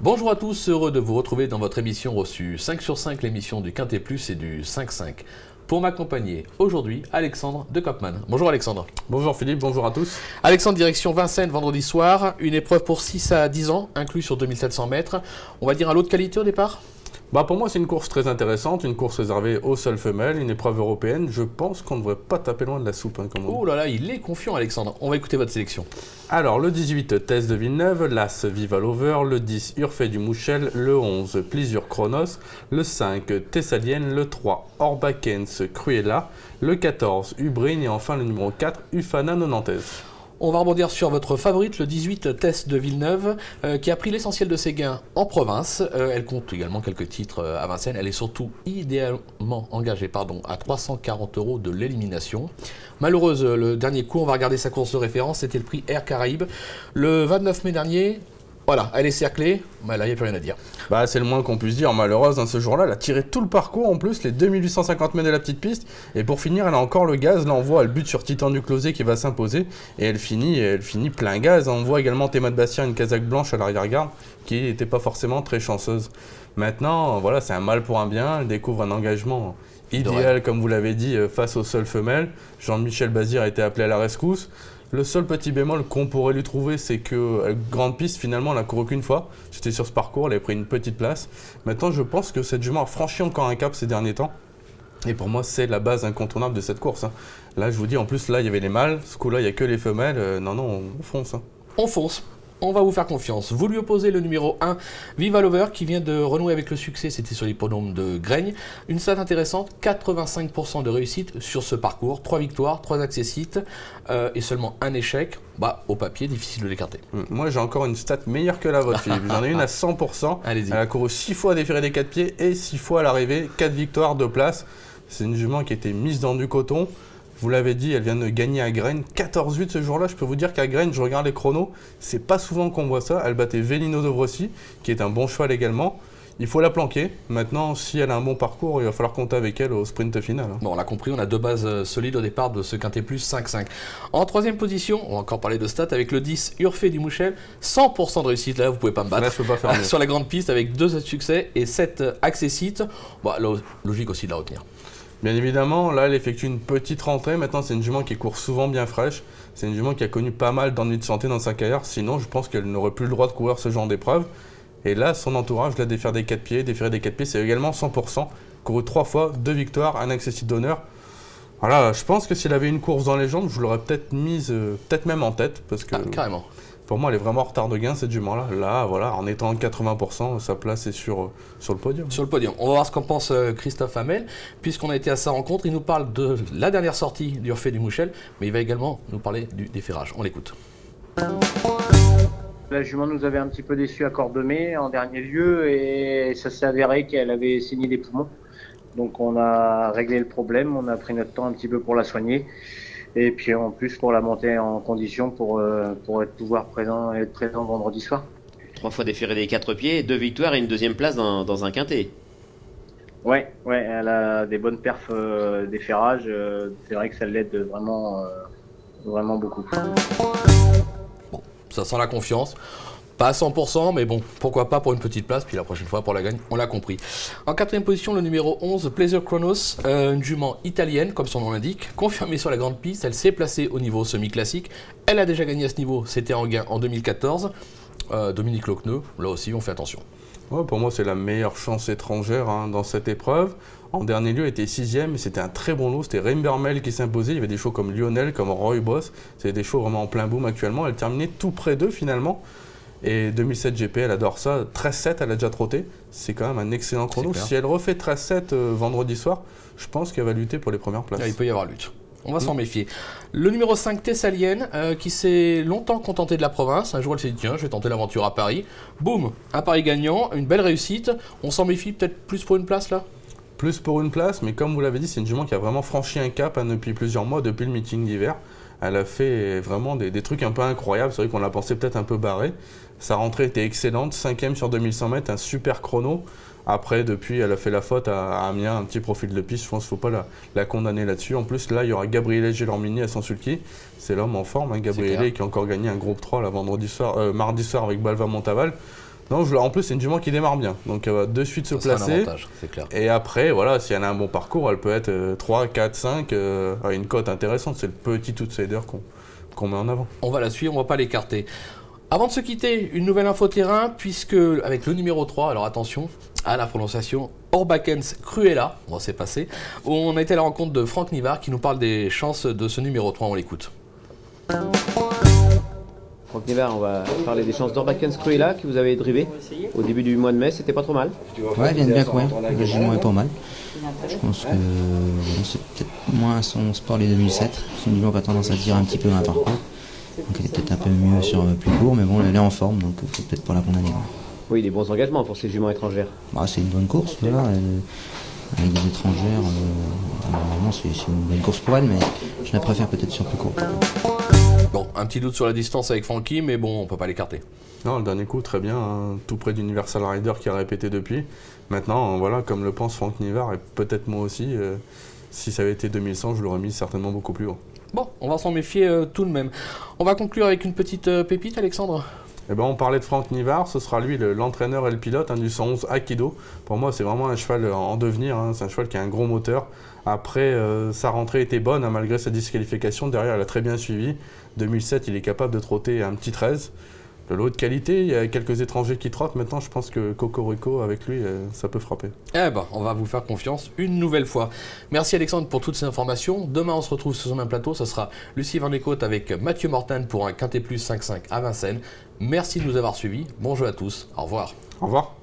Bonjour à tous, heureux de vous retrouver dans votre émission reçue 5 sur 5, l'émission du Quintet Plus et du 5-5. Pour m'accompagner aujourd'hui, Alexandre de Kopman. Bonjour Alexandre. Bonjour Philippe, bonjour à tous. Alexandre, direction Vincennes, vendredi soir. Une épreuve pour 6 à 10 ans, inclus sur 2700 mètres. On va dire un lot de qualité au départ ? Pour moi, c'est une course très intéressante, une course réservée aux seules femelles, une épreuve européenne. Je pense qu'on ne devrait pas taper loin de la soupe. Comme on dit. Oh là là, il est confiant Alexandre. On va écouter votre sélection. Alors, le 18, Tess de Villeneuve, l'As Viva Lover, le 10, Urfé du Mouchel, le 11, Plisure Chronos, le 5, Thessalienne, le 3, Orbakens Cruella, le 14, Ubrine et enfin le numéro 4, Ufana Nonantaise. On va rebondir sur votre favorite, le 18, Tess de Villeneuve, qui a pris l'essentiel de ses gains en province. Elle compte également quelques titres à Vincennes. Elle est surtout idéalement engagée à 340 € de l'élimination. Malheureuse, le dernier coup, on va regarder sa course de référence, c'était le prix Air Caraïbes. Le 29 mai dernier, voilà, elle est cerclée, mais là, il n'y a plus rien à dire. C'est le moins qu'on puisse dire, malheureuse, ce jour-là, elle a tiré tout le parcours, en plus, les 2850 mètres de la petite piste, et pour finir, elle a encore le gaz, là on voit, elle bute sur Titan du Closé qui va s'imposer, et elle finit plein gaz. On voit également Théma de Bastien, une casaque blanche à l'arrière-garde, qui n'était pas forcément très chanceuse. Maintenant, voilà, c'est un mal pour un bien, elle découvre un engagement idéal, comme vous l'avez dit, face aux seules femelles. Jean-Michel Bazir a été appelé à la rescousse. Le seul petit bémol qu'on pourrait lui trouver, c'est que grande piste, finalement, elle n'a couru qu'une fois. J'étais sur ce parcours, elle a pris une petite place. Maintenant, je pense que cette jument a franchi encore un cap ces derniers temps. Et pour moi, c'est la base incontournable de cette course. Là, je vous dis, en plus, là, il y avait les mâles. Ce coup-là, il n'y a que les femelles. Non, on fonce. On fonce. On va vous faire confiance. Vous lui opposez le numéro 1, Viva Lover, qui vient de renouer avec le succès. C'était sur l'hippodrome de Graigne. Une stat intéressante, 85% de réussite sur ce parcours. 3 victoires, 3 accessites et seulement un échec. Au papier, difficile de l'écarter. Moi, j'ai encore une stat meilleure que la vôtre, Philippe. J'en ai une à 100%. Allez-y. Elle a couru 6 fois à déférer des 4 pieds et 6 fois à l'arrivée. 4 victoires, 2 places. C'est une jument qui a été mise dans du coton. Vous l'avez dit, elle vient de gagner à Graines, 14-8 ce jour-là. Je peux vous dire qu'à Graines, je regarde les chronos, c'est pas souvent qu'on voit ça. Elle battait Vélino Dovrosi, qui est un bon cheval également. Il faut la planquer. Maintenant, si elle a un bon parcours, il va falloir compter avec elle au sprint final. Bon, on l'a compris, on a 2 bases solides au départ de ce Quintet Plus 5-5. En troisième position, on va encore parler de stats avec le 10, Urfé du Mouchel. 100% de réussite, là, vous pouvez pas me battre. Là, je peux pas faire mieux. Sur la grande piste avec 2 succès et 7 accessites. Logique aussi de la retenir. Bien évidemment, là, elle effectue une petite rentrée. Maintenant, c'est une jument qui court souvent bien fraîche. C'est une jument qui a connu pas mal d'ennuis de santé dans sa carrière. Sinon, je pense qu'elle n'aurait plus le droit de courir ce genre d'épreuve. Et là, son entourage, la défaire des 4 pieds. Déférer des 4 pieds, c'est également 100%. Couru 3 fois, 2 victoires, un accessit d'honneur. Voilà, je pense que s'il avait une course dans les jambes, je l'aurais peut-être mise, peut-être même en tête. Parce que carrément. Pour moi, elle est vraiment en retard de gain, cette jument-là. Là, voilà, en étant à 80%, sa place est sur le podium. Sur le podium. On va voir ce qu'en pense Christophe Hamel. Puisqu'on a été à sa rencontre, il nous parle de la dernière sortie d'Urfé du Mouchel, mais il va également nous parler du déferrage. On l'écoute. La jument nous avait un petit peu déçus à Cordemais en dernier lieu et ça s'est avéré qu'elle avait saigné des poumons. Donc on a réglé le problème, on a pris notre temps un petit peu pour la soigner. Et puis en plus pour la monter en condition pour pouvoir être présent vendredi soir. 3 fois déféré des 4 pieds, 2 victoires et une 2e place dans un quintet. Ouais, elle a des bonnes perfs déferrage. C'est vrai que ça l'aide vraiment beaucoup. Bon, ça sent la confiance. Pas à 100%, mais bon, pourquoi pas pour une petite place, puis la prochaine fois pour la gagne, on l'a compris. En 4e position, le numéro 11, Plisure Chronos, une jument italienne, comme son nom l'indique, confirmée sur la grande piste, elle s'est placée au niveau semi-classique, elle a déjà gagné à ce niveau, c'était en gain en 2014. Dominique Lochneux, là aussi, on fait attention. Ouais, pour moi, c'est la meilleure chance étrangère dans cette épreuve. En dernier lieu, elle était 6e, et c'était un très bon lot. C'était Reimbermel qui s'imposait. Il y avait des chevaux comme Lionel, comme Roy Boss. C'était des chevaux vraiment en plein boom actuellement. Elle terminait tout près d'eux finalement. Et 2007 GP, elle adore ça. 13-7, elle a déjà trotté. C'est quand même un excellent chrono. Si elle refait 13-7 vendredi soir, je pense qu'elle va lutter pour les premières places. Il peut y avoir lutte. On va s'en méfier. Le numéro 5, Thessalienne, qui s'est longtemps contenté de la province. Un jour, elle s'est dit, tiens, je vais tenter l'aventure à Paris. Boum, un pari gagnant, une belle réussite. On s'en méfie peut-être plus pour une place, là ? Plus pour une place, mais comme vous l'avez dit, c'est une jument qui a vraiment franchi un cap depuis plusieurs mois, depuis le meeting d'hiver. Elle a fait vraiment des trucs un peu incroyables. C'est vrai qu'on l'a pensé peut-être un peu barré. Sa rentrée était excellente, 5e sur 2100 mètres, un super chrono. Après, depuis, elle a fait la faute à Amiens, un petit profil de piste. Je pense qu'il ne faut pas la condamner là-dessus. En plus, là, il y aura Gabriele Gelormini à Sansulki. C'est l'homme en forme, hein, Gabriele, qui a encore gagné un groupe 3 là, mardi soir avec Balva Montaval. Non, en plus, c'est une jument qui démarre bien. Donc, elle va de suite se Ça sera un placer. avantage, c'est clair. Et après, voilà, si elle a un bon parcours, elle peut être 3, 4, 5, à une cote intéressante. C'est le petit outsider qu'on met en avant. On va la suivre, on va pas l'écarter. Avant de se quitter, une nouvelle info terrain, puisque avec le numéro 3, alors attention à la prononciation, Orbakens Cruella, on s'est passé, on a été à la rencontre de Franck Nivard qui nous parle des chances de ce numéro 3, on l'écoute. Franck Nivard, on va parler des chances d'Orbakens Cruella que vous avez drivé au début du mois de mai, c'était pas trop mal. Ouais, elle vient de bien courir, le jument est pas mal. Je pense que c'est peut-être moins son sport les 2007. C'est une jument qui a tendance à tirer un petit peu dans un parcours. Donc elle est peut-être un peu mieux sur plus court, mais bon, elle est en forme, donc il faut peut-être pas la condamner. Oui, des bons engagements pour ces juments étrangères. Bah, c'est une bonne course, voilà. Avec des étrangères, normalement c'est une bonne course pour elle, mais je la préfère peut-être sur plus court. Bon, un petit doute sur la distance avec Francky, mais bon, on peut pas l'écarter. Non, le dernier coup, très bien, hein, tout près d'Universal Rider qui a répété depuis. Maintenant, voilà, comme le pense Franck Nivard, et peut-être moi aussi, si ça avait été 2100, je l'aurais mis certainement beaucoup plus haut. Bon, on va s'en méfier tout de même. On va conclure avec une petite pépite, Alexandre. Eh ben, on parlait de Franck Nivard, ce sera lui l'entraîneur et le pilote du 111 Aikido. Pour moi, c'est vraiment un cheval en devenir, hein, c'est un cheval qui a un gros moteur. Après, sa rentrée était bonne, hein, malgré sa disqualification. Derrière, elle a très bien suivi. 2007, il est capable de trotter un petit 13. Le lot de qualité, il y a quelques étrangers qui trottent. Maintenant, je pense que Cocorico, avec lui, ça peut frapper. Eh ben, on va vous faire confiance une nouvelle fois. Merci Alexandre pour toutes ces informations. Demain, on se retrouve sur ce même plateau. Ce sera Lucie Van de Côte avec Mathieu Mortan pour un Quintet Plus 5-5 à Vincennes. Merci de nous avoir suivis. Bon jeu à tous. Au revoir. Au revoir.